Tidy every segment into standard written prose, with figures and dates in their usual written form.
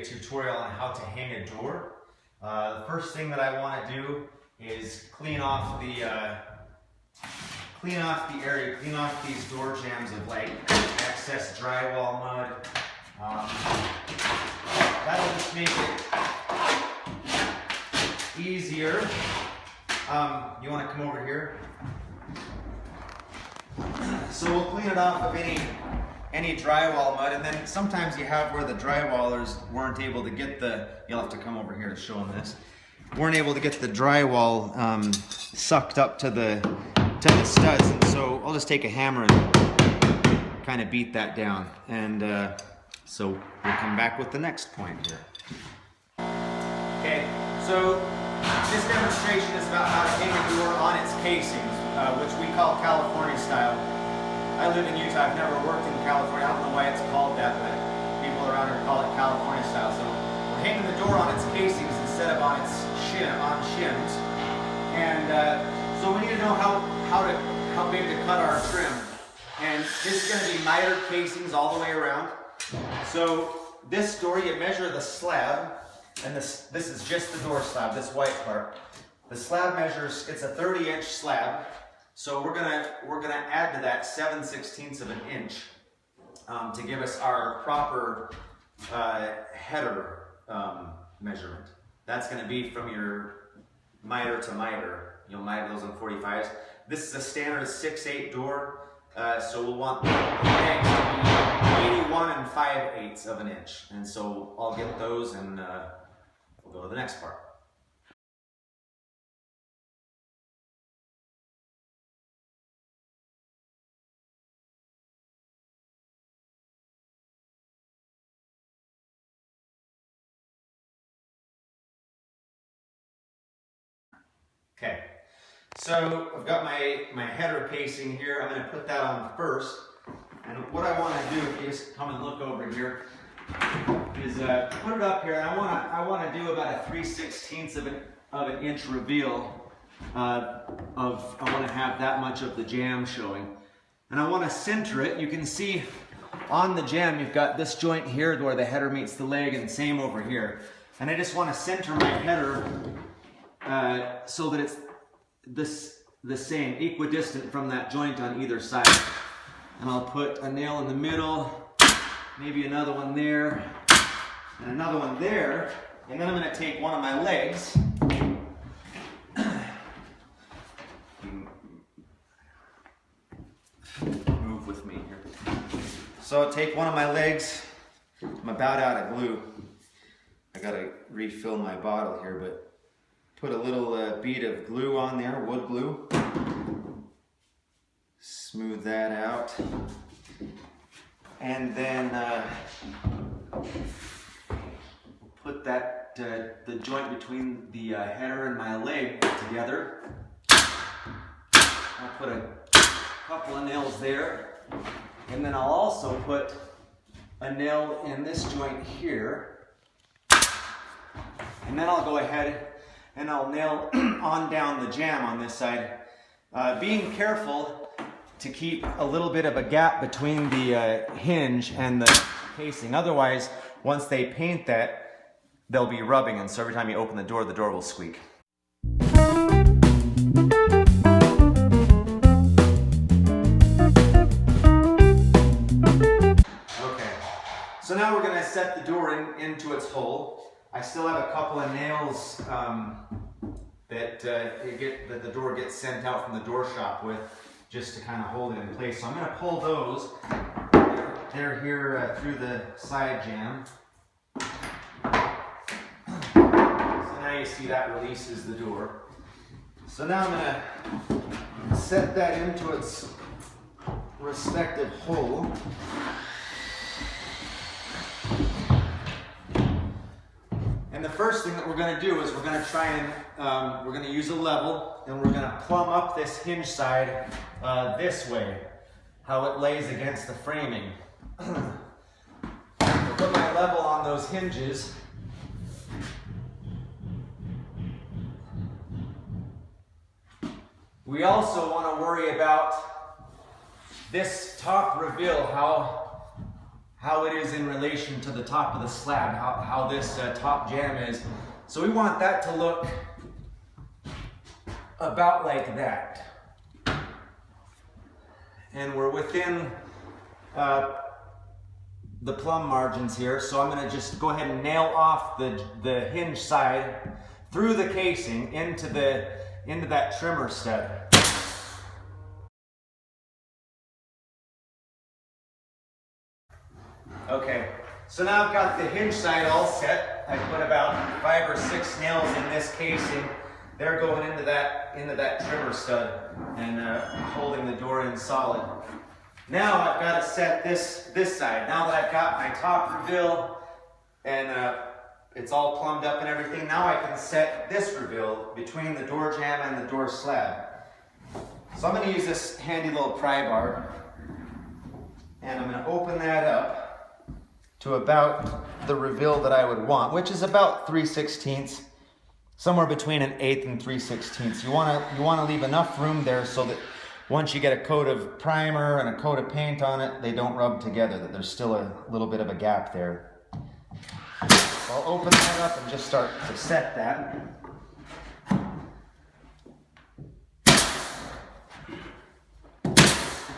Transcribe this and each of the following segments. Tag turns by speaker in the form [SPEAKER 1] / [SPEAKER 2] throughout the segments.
[SPEAKER 1] tutorial on how to hang a door. The first thing that I want to do is clean off the area, clean off these door jambs of like excess drywall mud. That'll just make it easier. You want to come over here? So we'll clean it off of any drywall mud, and then sometimes you have where the drywallers weren't able to get you'll have to come over here to show them this, weren't able to get the drywall sucked up to the studs, and so I'll just take a hammer and kind of beat that down, and so we'll come back with the next point here. Okay, so this demonstration is about how to hang a door on its casings, which we call California style. I live in Utah. I've never worked in California. I don't know why it's called that, but people around here call it California style. So we're hanging the door on its casings instead of on its shims. And so we need to know how big to cut our trim. And this is going to be mitered casings all the way around. So this door, you measure the slab, and this is just the door slab, this white part. The slab measures, it's a 30-inch slab. So we're gonna add to that 7/16 of an inch to give us our proper header measurement. That's going to be from your miter to miter. You'll miter those on 45s. This is a standard 6/8 door, so we'll want the legs to be 81 5/8 of an inch. And so I'll get those, and we'll go to the next part. Okay, so I've got my header casing here. I'm going to put that on first. And what I want to do, if you just come and look over here, is put it up here. And I want to do about a 3/16 of an inch reveal I want to have that much of the jamb showing. And I want to center it. You can see on the jamb, you've got this joint here where the header meets the leg, and same over here. And I just want to center my header so that it's the same, equidistant from that joint on either side. And I'll put a nail in the middle, maybe another one there, and another one there. And then I'm going to take one of my legs, move with me here. So I'll take one of my legs. I'm about out of glue. I got to refill my bottle here, but put a little bead of glue on there, wood glue. Smooth that out. And then put that the joint between the header and my leg together. I'll put a couple of nails there. And then I'll also put a nail in this joint here. And then I'll go ahead and I'll nail on down the jamb on this side, being careful to keep a little bit of a gap between the hinge and the casing. Otherwise, once they paint that, they'll be rubbing, and so every time you open the door will squeak. Okay, so now we're going to set the door into its hole. I still have a couple of nails that the door gets sent out from the door shop with, just to kind of hold it in place. So I'm going to pull those. They're here through the side jamb. So now you see that releases the door. So now I'm going to set that into its respective hole. And the first thing that we're going to do is we're going to try and we're going to use a level, and we're going to plumb up this hinge side this way, how it lays against the framing. I'll put my level on those hinges. We also want to worry about this top reveal, how how it is in relation to the top of the slab, how this top jamb is. So we want that to look about like that. And we're within the plumb margins here, so I'm going to just go ahead and nail off the hinge side through the casing into that trimmer stud. Okay, so now I've got the hinge side all set. I put about 5 or 6 nails in this casing. They're going into that trimmer stud and holding the door in solid. Now I've got to set this side. Now that I've got my top reveal and it's all plumbed up and everything, now I can set this reveal between the door jamb and the door slab. So I'm going to use this handy little pry bar, and I'm going to open that up to about the reveal that I would want, which is about 3/16, somewhere between an 1/8 and 3/16. You want to leave enough room there so that once you get a coat of primer and a coat of paint on it, they don't rub together, that there's still a little bit of a gap there. So I'll open that up and just start to set that.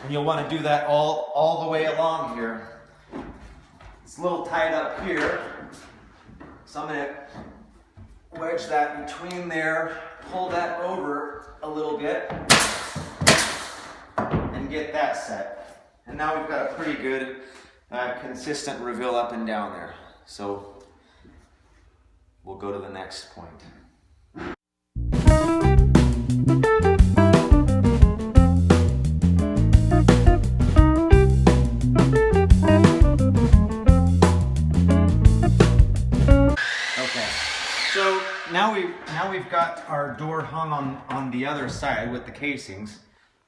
[SPEAKER 1] And you'll want to do that all the way along here. It's a little tight up here, so I'm going to wedge that between there, pull that over a little bit, and get that set. And now we've got a pretty good consistent reveal up and down there. So we'll go to the next point. Okay, so now we've got our door hung on the other side with the casings.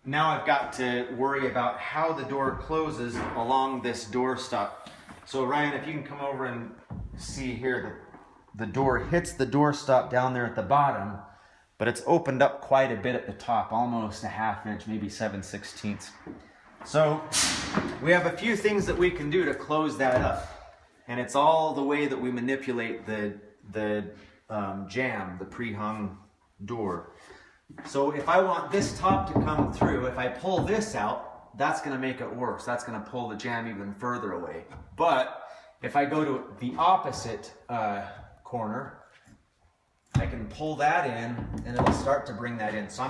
[SPEAKER 1] Now I've got to worry about how the door closes along this door stop. So Ryan, if you can come over and see here, the door hits the door stop down there at the bottom, but it's opened up quite a bit at the top, almost a 1/2 inch, maybe 7/16. So we have a few things that we can do to close that up. And it's all the way that we manipulate the jamb, the pre-hung door. So if I want this top to come through, if I pull this out, that's going to make it worse. That's going to pull the jamb even further away. But if I go to the opposite corner, I can pull that in and it'll start to bring that in. So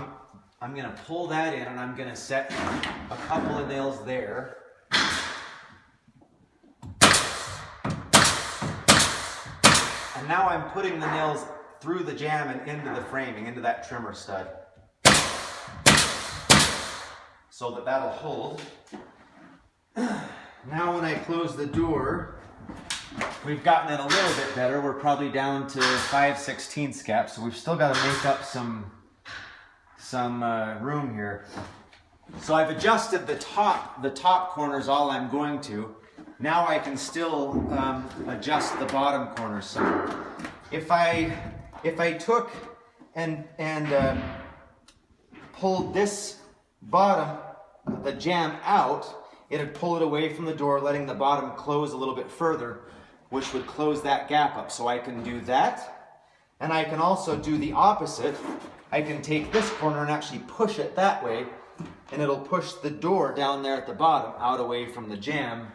[SPEAKER 1] I'm going to pull that in and I'm going to set a couple of nails there. And now I'm putting the nails through the jamb and into the framing, into that trimmer stud, so that that'll hold. Now when I close the door, we've gotten it a little bit better. We're probably down to 5/16 gap, so we've still got to make up some room here. So I've adjusted the top corners all I'm going to. Now I can still adjust the bottom corners some. If I took and pulled this bottom, the jamb out, it'd pull it away from the door, letting the bottom close a little bit further, which would close that gap up. So I can do that, and I can also do the opposite. I can take this corner and actually push it that way, and it'll push the door down there at the bottom out away from the jamb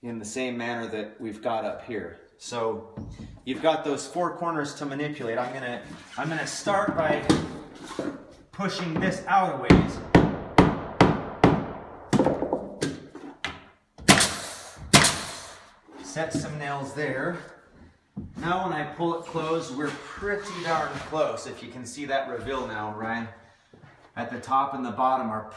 [SPEAKER 1] in the same manner that we've got up here. So you've got those 4 corners to manipulate. I'm gonna start by pushing this out a ways. Set some nails there. Now when I pull it closed, we're pretty darn close. If you can see that reveal now, Ryan, at the top and the bottom are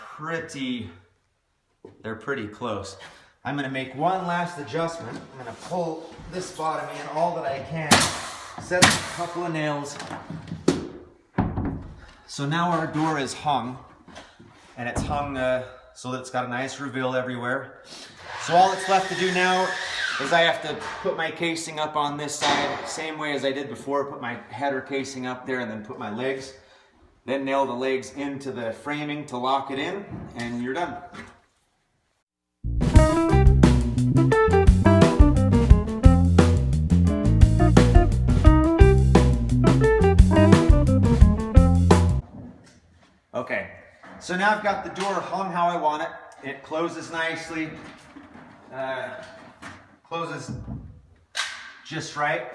[SPEAKER 1] they're pretty close. I'm going to make one last adjustment. I'm going to pull this bottom in all that I can, set a couple of nails. So now our door is hung, and it's hung so that it's got a nice reveal everywhere. So all that's left to do now is I have to put my casing up on this side, same way as I did before, put my header casing up there and then put my legs, then nail the legs into the framing to lock it in, and you're done. So now I've got the door hung how I want it. It closes nicely, closes just right.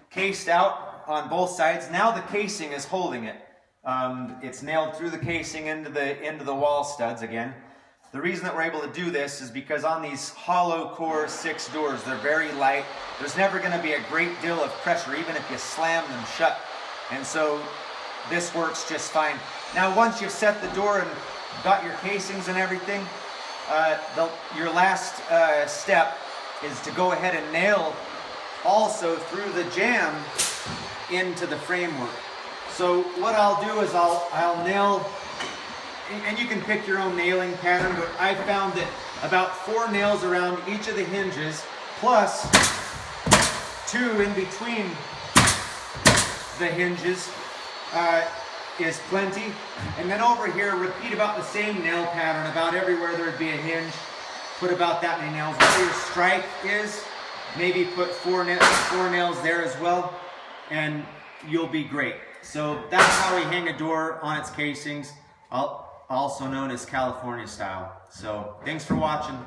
[SPEAKER 1] Cased out on both sides. Now the casing is holding it. It's nailed through the casing into the wall studs again. The reason that we're able to do this is because on these hollow core 6 doors, they're very light. There's never going to be a great deal of pressure, even if you slam them shut. And so this works just fine. Now once you've set the door and got your casings and everything, your last step is to go ahead and nail also through the jamb into the framework. So what I'll do is I'll nail, and you can pick your own nailing pattern, but I found that about 4 nails around each of the hinges plus 2 in between the hinges is plenty. And then over here, repeat about the same nail pattern about everywhere there'd be a hinge. Put about that many nails. Where your strike is, maybe put 4 nails there as well, and you'll be great. So that's how we hang a door on its casings, also known as California style. So thanks for watching.